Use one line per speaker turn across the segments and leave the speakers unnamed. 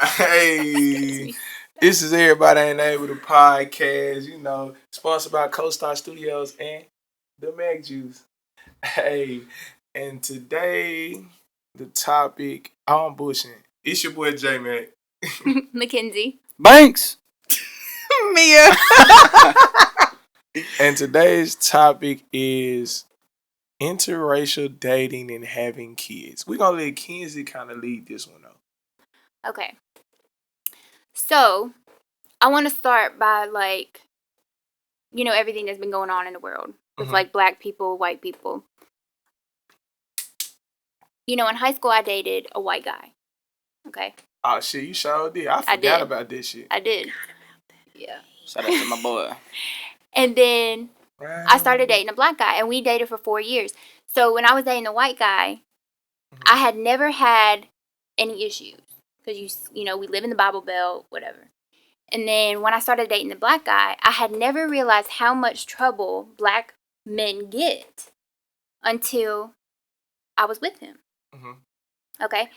Hey, this is Everybody Ain't Able ThePodcast, sponsored by CoStar Studios and the Mac Juice. Hey, and today, the topic, I'm bushing. It's your boy J-Mac.
Mackenzie.
Banks.
Mia.
And today's topic is interracial dating and having kids. We're going to let Kenzie kind of lead this one up.
Okay. So, I want to start by, everything that's been going on in the world with, black people, white people. In high school, I dated a white guy. Okay?
Oh, shit, you sure did. I forgot about this shit.
I did. Yeah.
Shout out to my boy.
And then I started dating a black guy, and we dated for 4 years. So, when I was dating the white guy, I had never had any issues. Because, we live in the Bible Belt, whatever. And then when I started dating the black guy, I had never realized how much trouble black men get until I was with him. Okay?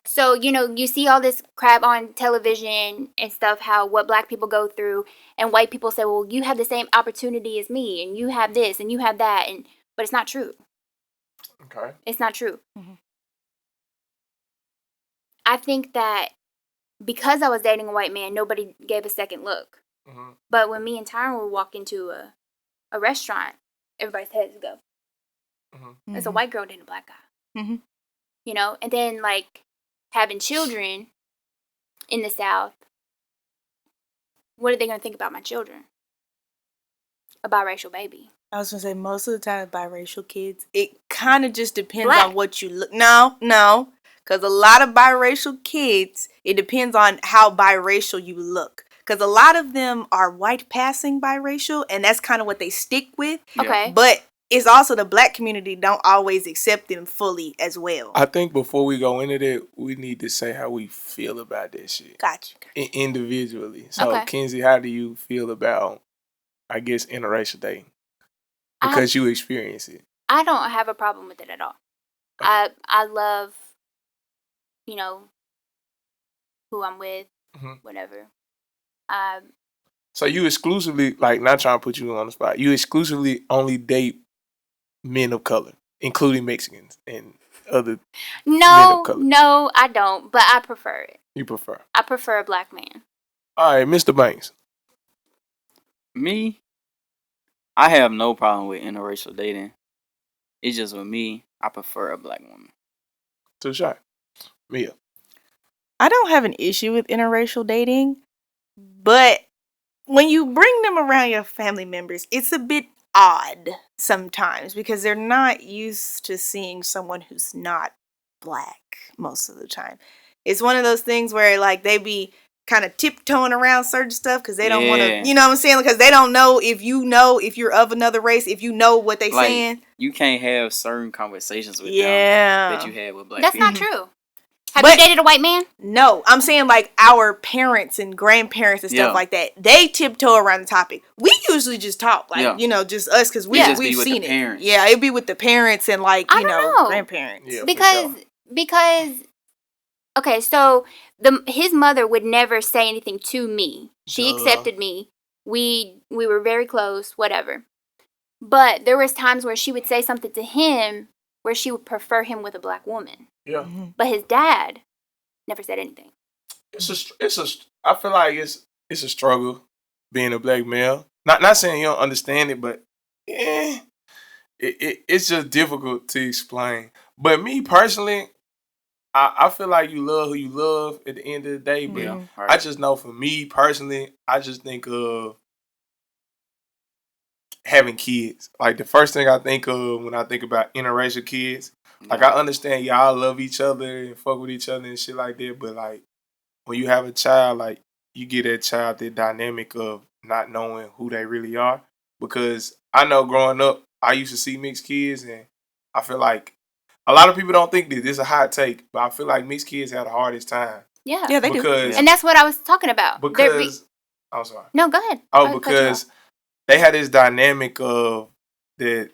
So, you see all this crap on television and stuff, what black people go through, and white people say, well, you have the same opportunity as me, and you have this, and you have that, but it's not true.
Okay.
It's not true. I think that because I was dating a white man, nobody gave a second look. But when me and Tyron would walk into a restaurant, everybody's heads go. There's a white girl dating a black guy. And then, having children in the South, what are they going to think about my children? A biracial baby.
I was going to say, most of the time, biracial kids, it kind of just depends
Black.
on what you look. No. Because a lot of biracial kids, it depends on how biracial you look. Because a lot of them are white passing biracial, and that's kind of what they stick with.
Okay.
But it's also the black community don't always accept them fully as well.
I think before we go into that, we need to say how we feel about that shit.
Gotcha.
Individually. So,
Okay.
Kenzie, how do you feel about, I guess, interracial dating? Because you experience it.
I don't have a problem with it at all.
Okay.
I love, who I'm with, whatever.
So you exclusively, not trying to put you on the spot, you exclusively only date men of color, including Mexicans and other men of color?
No, I don't, but I prefer it.
You prefer?
I prefer a black man.
All right, Mr. Banks.
Me, I have no problem with interracial dating. It's just with me, I prefer a black woman.
Too shy. Mia.
I don't have an issue with interracial dating, but when you bring them around your family members, it's a bit odd sometimes because they're not used to seeing someone who's not black most of the time. It's one of those things where they be kind of tiptoeing around certain stuff because they don't want to, you know what I'm saying? Because they don't know if you're of another race, if you know what they saying.
You can't have certain conversations with them that you had with black
That's
people.
not true. Have you dated a white man?
No, I'm saying our parents and grandparents and stuff like that. They tiptoe around the topic. We usually just talk, just us because we've seen it.
Parents.
Yeah, it'd be with the parents and grandparents.
Yeah,
because okay, so his mother would never say anything to me. She accepted me. We were very close, whatever. But there was times where she would say something to him where she would prefer him with a black woman.
Yeah.
But his dad never said anything.
I feel like it's a struggle being a black male. Not saying you don't understand it, but it's just difficult to explain. But me personally, I feel like you love who you love at the end of the day. But I just know for me personally, I just think of having kids. Like the first thing I think of when I think about interracial kids, I understand y'all love each other and fuck with each other and shit like that, but when you have a child, you get that child the dynamic of not knowing who they really are. Because I know growing up, I used to see mixed kids, and I feel like a lot of people don't think this is a hot take, but I feel like mixed kids have the hardest time.
Yeah,
they do.
And that's what I was talking about.
Because I'm sorry.
No, go ahead.
Because they had this dynamic of that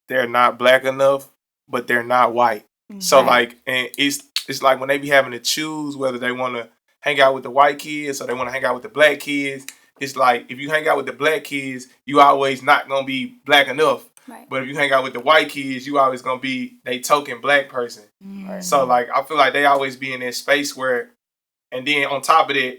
they're not black enough, but they're not white. So and it's like when they be having to choose whether they want to hang out with the white kids, or they want to hang out with the black kids. It's like, if you hang out with the black kids, you always not going to be black enough.
Right.
But if you hang out with the white kids, you always going to be they token black person.
Right.
So, like, I feel like they always be in that space where, and then on top of that,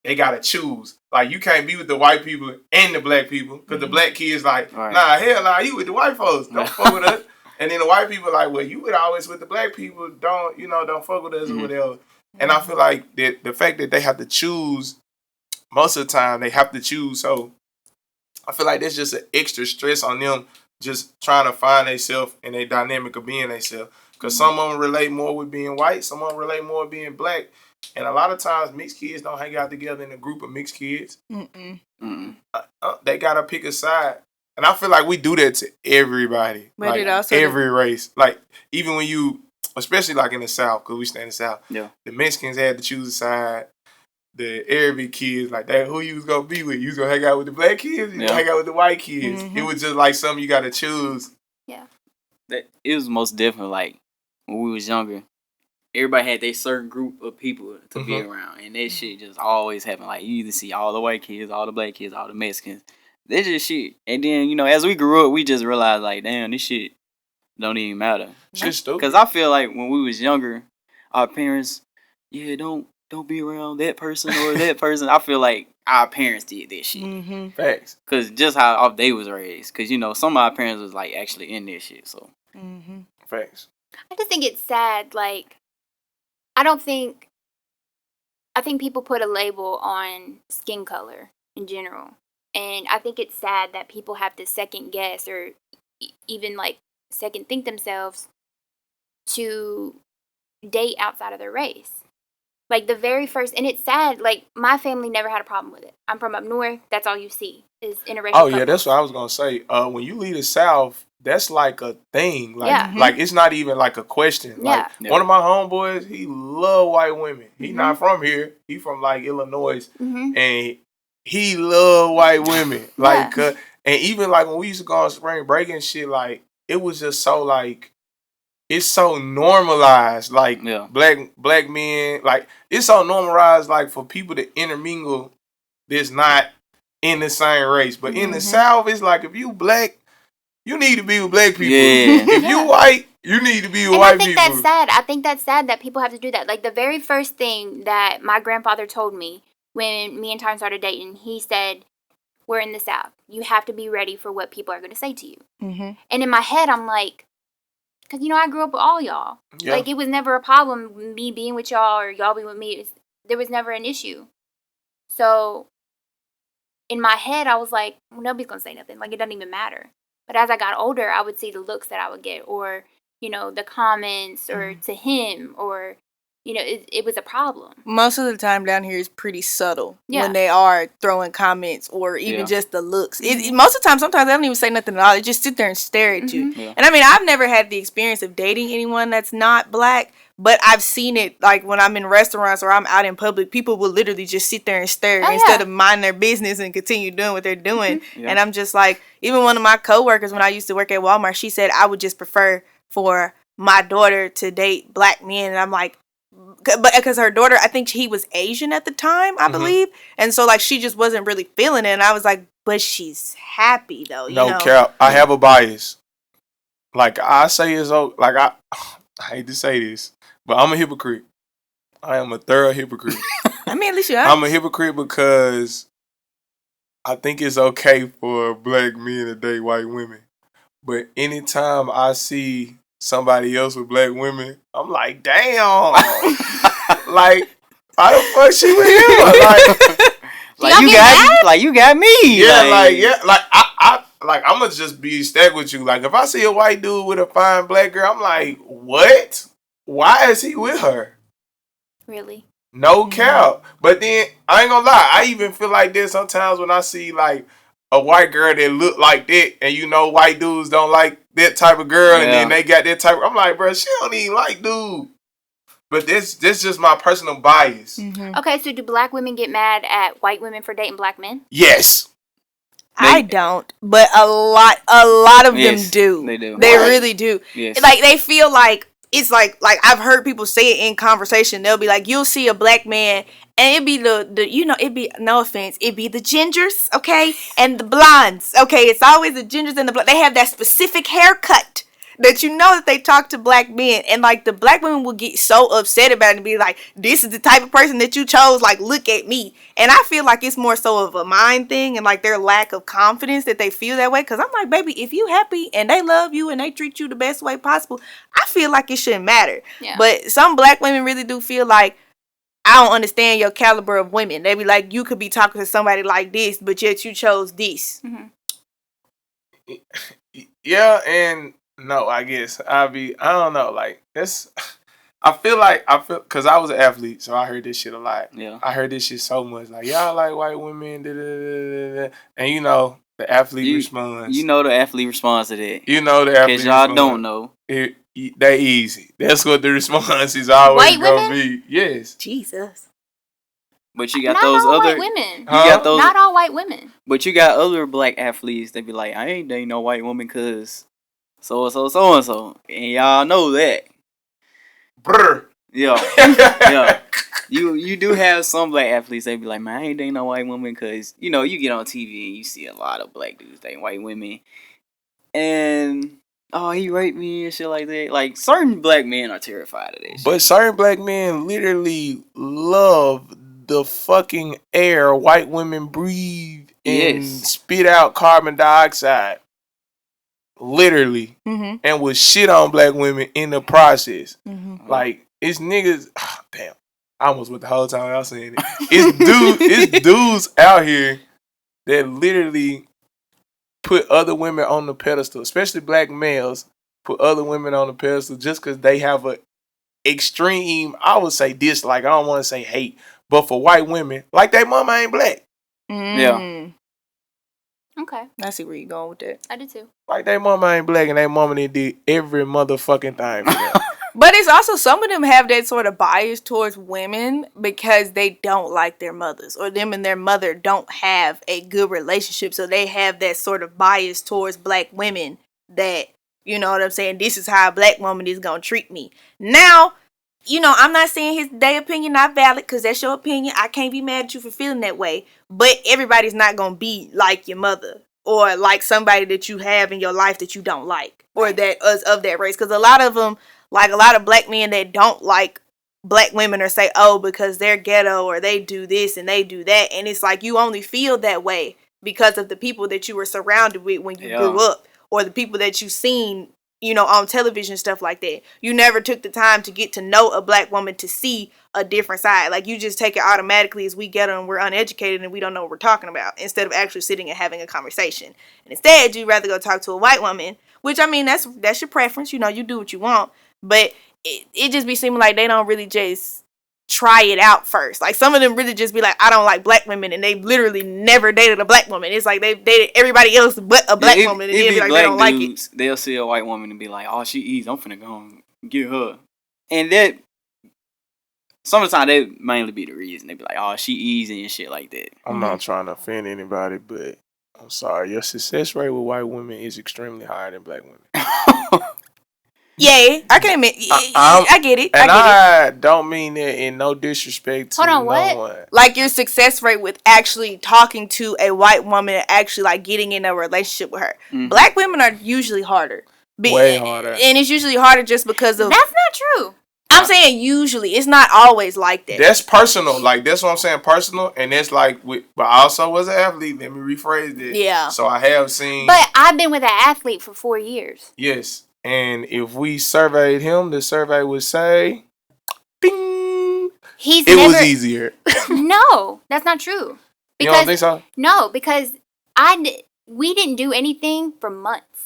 they got to choose. Like, you can't be with the white people and the black people, because the black kids like, nah, hell nah, you with the white folks. Don't fuck with us. And then the white people like, well, you would always with the black people. Don't fuck with us or whatever. And I feel like that the fact that they have to choose, most of the time they have to choose. So I feel like there's just an extra stress on them just trying to find themselves and their dynamic of being themselves. Because some of them relate more with being white, some of them relate more with being black. And a lot of times mixed kids don't hang out together in a group of mixed kids. They got to pick a side. And I feel like we do that to everybody.
But
like
it also
every race. Like, even when you, especially like in the South, because we stay in the South, the Mexicans had to choose a side. The Arabic kids, like that, who you was gonna be with? You was gonna hang out with the black kids? You gonna hang out with the white kids? It was just like something you gotta choose.
Yeah.
It was most definitely like when we was younger. Everybody had their certain group of people to be around, and that shit just always happened. Like, you either see all the white kids, all the black kids, all the Mexicans. That's just shit. And then, as we grew up, we just realized, like, damn, this shit don't even matter.
Shit stupid.
Because I feel like when we was younger, our parents, don't be around that person or that person. I feel like our parents did that shit.
Facts.
Because just how off they was raised. Because, some of our parents was, like, actually in this shit, so.
Facts.
I just think it's sad, like, I think people put a label on skin color in general. And I think it's sad that people have to second guess or even, like, second think themselves to date outside of their race. Like, the very first, and it's sad, like, my family never had a problem with it. I'm from up north. That's all you see is interracial couples.
Yeah, that's what I was going to say. When you leave the South, that's like a thing. Like, like it's not even like a question. Like, one of my homeboys, he love white women. He not from here. He from, like, Illinois. And he love white women. Like, and even, like, when we used to go on spring break and shit, like, it was just so, like, it's so normalized, like, black men, like, it's so normalized, like, for people to intermingle that's not in the same race. But in the South, it's like, if you black, you need to be with black people. If you white, you need to be with white people.
That's sad. I think that's sad that people have to do that. Like, the very first thing that my grandfather told me when me and Tom started dating, he said, we're in the South. You have to be ready for what people are going to say to you. And in my head, I'm like, because, I grew up with all y'all. Yeah. Like, it was never a problem, me being with y'all or y'all being with me. There was never an issue. So, in my head, I was like, well, nobody's going to say nothing. Like, it doesn't even matter. But as I got older, I would see the looks that I would get or, the comments or to him or, it was a problem.
Most of the time down here is pretty subtle when they are throwing comments or even just the looks. Most of the time, sometimes they don't even say nothing at all. They just sit there and stare at you. And I mean, I've never had the experience of dating anyone that's not black, but I've seen it, like, when I'm in restaurants or I'm out in public, people will literally just sit there and stare instead of mind their business and continue doing what they're doing. And I'm just like, even one of my coworkers, when I used to work at Walmart, she said, I would just prefer for my daughter to date black men. And I'm like, but because her daughter, I think he was Asian at the time, I believe. And so, like, she just wasn't really feeling it. And I was like, but she's happy, though.
No cap. I have a bias. Like, I say it's, like, I hate to say this, but I'm a hypocrite. I am a thorough hypocrite.
I mean, at least you are.
I'm a hypocrite because I think it's okay for black men to date white women. But anytime I see somebody else with black women, I'm like, damn. Like, how the fuck she with him?
Like, you got me.
Yeah, I'm gonna just be stacked with you. Like, if I see a white dude with a fine black girl, I'm like, what? Why is he with her?
Really?
No cap. But then, I ain't gonna lie, I even feel like this sometimes when I see, like, a white girl that look like that, and white dudes don't like that type of girl, and then they got that type of, I'm like, bro, she don't even like dude. But this just my personal bias.
Okay, so do black women get mad at white women for dating black men?
Yes.
I don't, but a lot of them do.
They do.
They really do.
Yes.
Like, they feel like, it's like I've heard people say it in conversation. They'll be like, you'll see a black man And it be it be, no offense, it be the gingers, okay, and the blondes, okay. It's always the gingers and the blondes. They have that specific haircut that you know that they talk to black men, and like the black women will get so upset about it and be like, "This is the type of person that you chose. Like, look at me." And I feel like it's more so of a mind thing and like their lack of confidence that they feel that way. Because I'm like, baby, if you happy and they love you and they treat you the best way possible, I feel like it shouldn't matter.
Yeah.
But some black women really do feel like, I don't understand your caliber of women. They be like, you could be talking to somebody like this, but yet you chose this.
Mm-hmm.
Yeah, and no, I guess I don't know, like, that's, I feel, because I was an athlete, so I heard this shit a lot.
Yeah.
I heard this shit so much, like, y'all like white women, da, da, da, da, da. And you know, the athlete responds.
You know the athlete responds to that.
You know the athlete
because y'all
responds.
don't know.
They easy. That's what the response is always going to be. Yes.
Jesus.
But you got
not
those
all
other
white women.
You got those.
Not all white women.
But you got other black athletes that be like, I ain't dating no white woman because so and so, and y'all know that.
Brr.
Yeah, yeah. You do have some black athletes that be like, man, I ain't dating no white woman because you know you get on TV and you see a lot of black dudes dating white women, and he raped me and shit like that. Like certain black men are terrified of that shit.
But certain black men literally love the fucking air white women breathe and spit out carbon dioxide. Literally.
Mm-hmm.
And would shit on black women in the process.
Mm-hmm.
Like, it's niggas. Oh, damn. I almost went the whole time I was saying it. It's dudes out here that literally put other women on the pedestal, especially black males, put other women on the pedestal just because they have a extreme, I would say dislike, I don't want to say hate, but for white women, like their mama ain't black.
Yeah.
Okay.
I see where you're going with that.
I do too.
Like their mama ain't black and their mama did every motherfucking thing for them.
But it's also, some of them have that sort of bias towards women because they don't like their mothers, or them and their mother don't have a good relationship. So they have that sort of bias towards black women that, you know what I'm saying, this is how a black woman is going to treat me. Now, you know, I'm not saying their opinion not valid because that's your opinion. I can't be mad at you for feeling that way. But everybody's not going to be like your mother or like somebody that you have in your life that you don't like, or that of that race. Because a lot of them, like a lot of black men that don't like black women, or say, oh, because they're ghetto or they do this and they do that. And it's like you only feel that way because of the people that you were surrounded with when you grew up, or the people that you seen, you know, on television, stuff like that. You never took the time to get to know a black woman to see a different side. Like, you just take it automatically as we ghetto and we're uneducated and we don't know what we're talking about, instead of actually sitting and having a conversation. And instead, you'd rather go talk to a white woman, which, I mean, that's your preference. You know, you do what you want. But it just be seeming like they don't really just try it out first. Like, some of them really just be like, I don't like black women, and they literally never dated a black woman. It's like they've dated everybody else but a black woman, and they'll be like, they don't like it.
They'll see a white woman and be like, oh, she easy, I'm finna go and get her. And that, some of the time, that mainly be the reason. They be like, oh, she easy and shit like that.
I'm not trying to offend anybody, but I'm sorry, your success rate with white women is extremely higher than black women.
Yeah, I can admit. I get it.
And I don't mean that in no disrespect to no one.
Like, your success rate with actually talking to a white woman and actually like getting in a relationship with her. Mm-hmm. Black women are usually harder.
Way harder.
And it's usually harder just because of...
That's not true.
I'm saying usually. It's not always like that.
That's personal. Like, that's what I'm saying, personal. And that's like, but I also was an athlete. Let me rephrase that.
Yeah.
So I have seen...
But I've been with an athlete for 4 years.
Yes. And if we surveyed him, the survey would say, ding, was easier.
No, that's not true. Because,
you don't think so?
No, because we didn't do anything for months.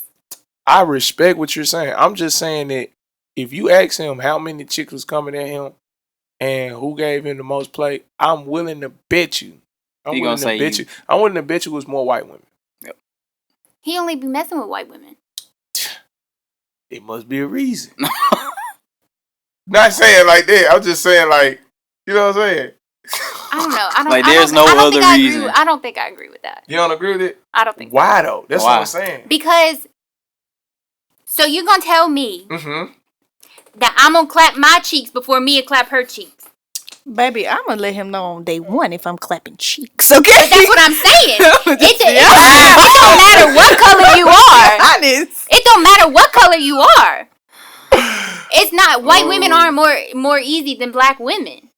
I respect what you're saying. I'm just saying that if you ask him how many chicks was coming at him and who gave him the most play, I'm willing to bet you. I'm willing to bet you it was more white women.
Yep.
He only be messing with white women.
It must be a reason. Not saying like that. I'm just saying, like, you know what I'm saying?
I don't know.
Like, there's no other reason.
I don't think I agree with that.
You don't agree with it?
I don't think so.
Why though? That's what I'm saying.
Because, so you're going to tell me that I'm going to clap my cheeks before Mia clap her cheeks.
Baby, I'm gonna let him know on day one if I'm clapping cheeks. Okay,
But that's what I'm saying. It don't matter what color you are.
Honest.
It don't matter what color you are. It's not. White women aren't more easy than black women.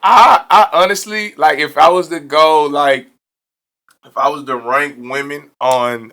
I honestly, like, if I was to go, like, if I was to rank women on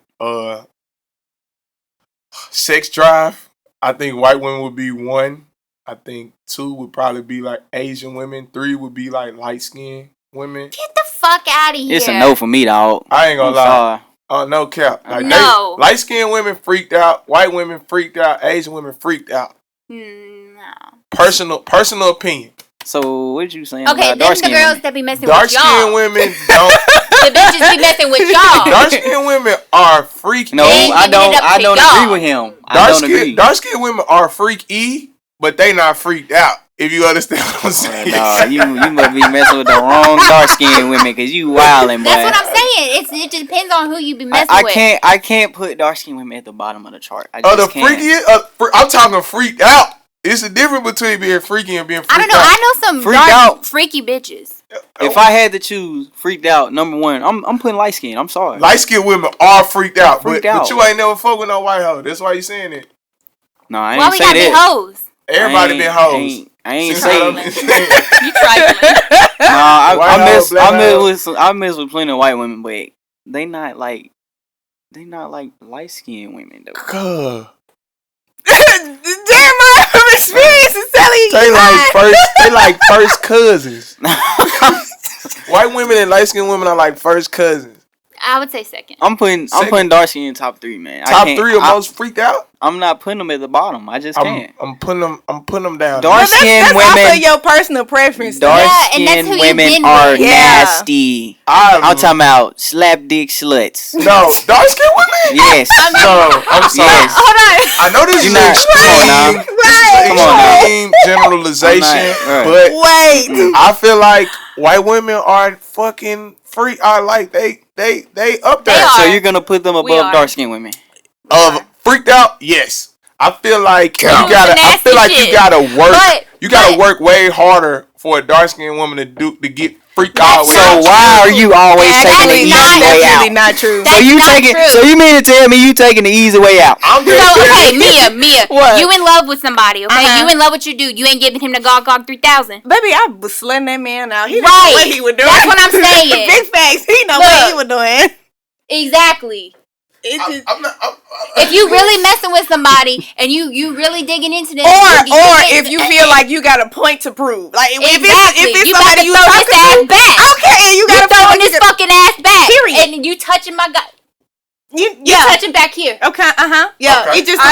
sex drive, I think white women would be 1. I think 2 would probably be like Asian women. 3 would be like light skinned women.
Get the fuck out of here.
It's a no for me, dog.
I ain't gonna lie. Oh, no cap. Like,
no.
Light skinned women freaked out. White women freaked out. Asian women freaked out.
No.
Personal opinion.
So what you saying?
Okay,
about
then the girls
women?
that be messing with y'all.
Dark skinned women don't.
The bitches be messing with y'all.
Dark skinned women are freaky.
No, I don't agree with him. I don't agree.
Dark skinned women are freaky, but they not freaked out. If you understand what I'm saying.
No, you must be messing with the wrong dark skinned women because you wildin', boy.
That's what I'm saying. It just depends on who you be messing with.
I can't put dark skinned women at the bottom of the chart. I
the
just can't.
freaky, I'm talking freaked out. It's a difference between being freaky and being freaked out.
I don't know. I know some
freaked out
freaky bitches.
If I had to choose freaked out, number 1, I'm putting light skin. I'm sorry.
Light skinned women are freaked out.
But
you ain't never fuck with no white hoe. That's why you saying it.
No, I
Why
ain't
we
say
gotta be
that.
hoes?
Everybody been hoes.
I ain't saying.
You trifling.
I mess with plenty of white women, but they not like light skinned women though.
Damn, my experience is telling you.
They like first cousins. White women and light skinned women are like first cousins.
I would say second.
I'm putting dark skin in top 3, man.
Top 3 of most freaked out?
I'm not putting them at the bottom. I just can't.
I'm putting them down.
Dark skinned women.
That's also your personal preference.
Dark skinned women are nasty. I'm talking about slap dick sluts.
No, dark skinned women?
Yes.
I'm sorry.
Yes.
Hold on.
I know this is extreme generalization, but
wait.
I feel like white women are fucking freak. They up there.
So you're gonna put them above dark skinned women?
Freaked out, yes. I feel like you gotta work. You gotta work way harder for a dark skinned woman to get freaked out.
So why are you always taking the easy way out?
That's really not true.
So you mean to tell me you taking the easy way out?
Okay, Mia.
What?
You in love with somebody, okay? You in love with your dude. You ain't giving him the Gog 3000.
Baby, I was slutting that man out. He didn't
Right.
know what he was doing.
That's what I'm saying.
Big facts. He know what he was doing.
Exactly. If you really messing with somebody and you really digging into this,
or if you feel like you got a point to prove, like if it's
you
somebody you
throw
talking
this ass
to,
back.
Okay, you
got
got
to throwing this fucking ass back.
Period.
And you touching my gut.
You
touching back here.
Okay, yeah.
Okay.
It just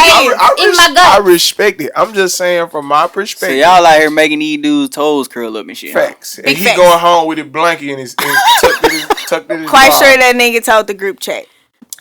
in my gut.
I respect it. I'm just saying from my perspective.
So y'all out here making these dudes' toes curl up and shit.
Facts.
Big
and he
facts.
going home with a blanket in his tucked in his
quite
bra.
sure that nigga told the group chat.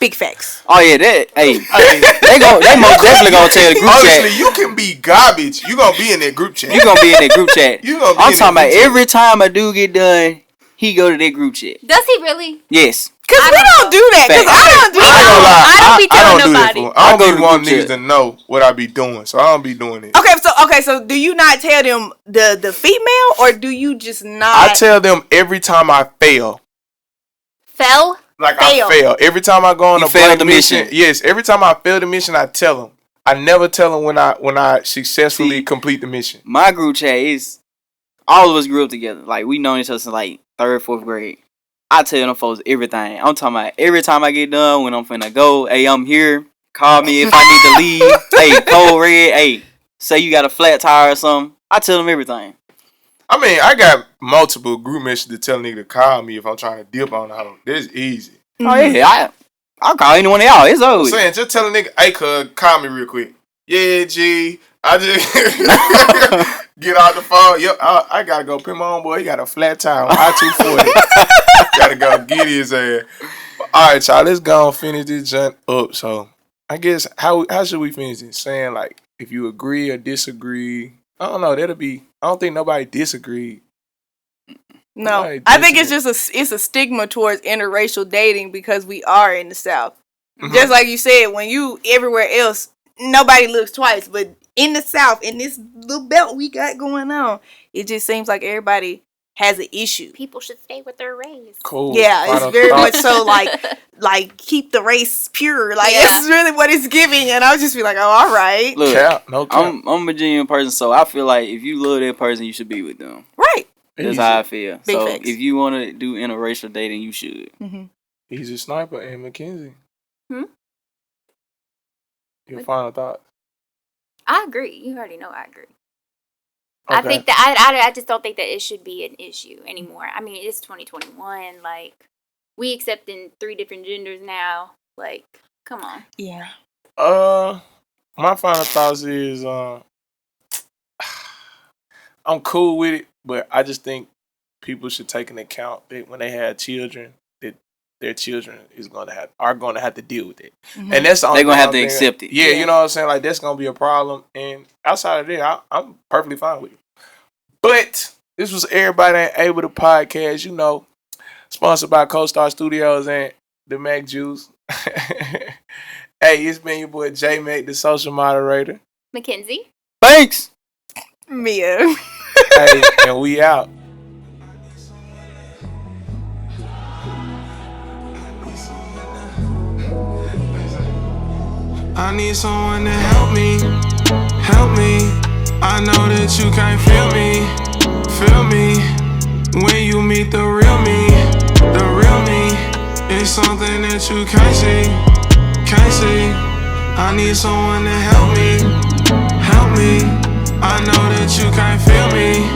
Big facts.
Oh yeah, that they most definitely gonna tell the group chat.
Honestly, you can be garbage. You gonna be in that group chat.
You gonna be in that group chat. I'm talking about
chat.
every time a dude get done, he go to that group chat.
Does he really?
Yes.
Cause we don't do that. Cause I don't do that.
I don't be telling nobody.
I don't be wanting niggas to know what I be doing, so I don't be doing it.
Okay, so do you not tell them the female, or do you just not?
I tell them every time I fail.
Fell?
Like I fail. Every time I go on a blank mission. Yes, every time I fail the mission, I tell them. I never tell them when I successfully complete the mission.
My group chat is all of us grew up together. Like we known each other since like 3rd, 4th grade. I tell them folks everything. I'm talking about every time I get done when I'm finna go. Hey, I'm here. Call me if I need to leave. Hey, code red. Hey, say you got a flat tire or something. I tell them everything.
I mean, I got multiple group messages to tell nigga to call me if I'm trying to dip on the hoe. This easy.
Oh yeah, I'll call any one of y'all. It's over.
I'm saying, just tell a nigga, hey, cuz, call me real quick. Yeah, G. I just get out the phone. Yep, I gotta go pick my homeboy. He got a flat tire on I-240. Gotta go get his ass. All right, y'all, let's go and finish this junk up. So, I guess, how should we finish this? Saying, like, if you agree or disagree. I don't know. I don't think nobody disagreed.
No, I think it's just a stigma towards interracial dating because we are in the South. Mm-hmm. Just like you said, when you everywhere else, nobody looks twice. But in the South, in this little belt we got going on, it just seems like everybody has an issue.
People should stay with their race.
Cool.
Yeah,
Final
it's very much
thoughts?
so like keep the race pure. Like
Yeah.
this is really what it's giving, and I'll just be like, oh, all right,
Look,
Cap, no cap.
I'm a genuine person, so I feel like if you love that person, you should be with them.
right.
That's
Easy.
how I feel.
Big
So
facts.
if you want to do interracial dating, you should.
Mm-hmm.
Easy Sniper and Mackenzie.
Hmm?
Your final thoughts?
I agree. You already know I agree.
Okay.
I think that I just don't think that it should be an issue anymore. I mean, it's 2021. Like, we accepting 3 different genders now. Like, come on.
Yeah.
My final thoughts is I'm cool with it, but I just think people should take into account that when they have children, that their children are gonna have to deal with it,
Mm-hmm.
and that's the only
They're gonna
thing
have
I'm
to
thinking.
accept it.
Yeah,
Yeah.
you know what I'm saying. Like that's gonna be a problem, and outside of that, I'm perfectly fine with it. But this was Everybody Ain't Able to Podcast. You know, sponsored by CoStar Studios and the Mac Juice. Hey, it's been your boy J Mac, the social moderator.
Mackenzie?
Thanks.
Mia.
Hey, and we out.
I need someone to help me, help me. I know that you can't feel me. When you meet the real me, it's something that you can't see. I need someone to help me, help me. I know that you can't feel me.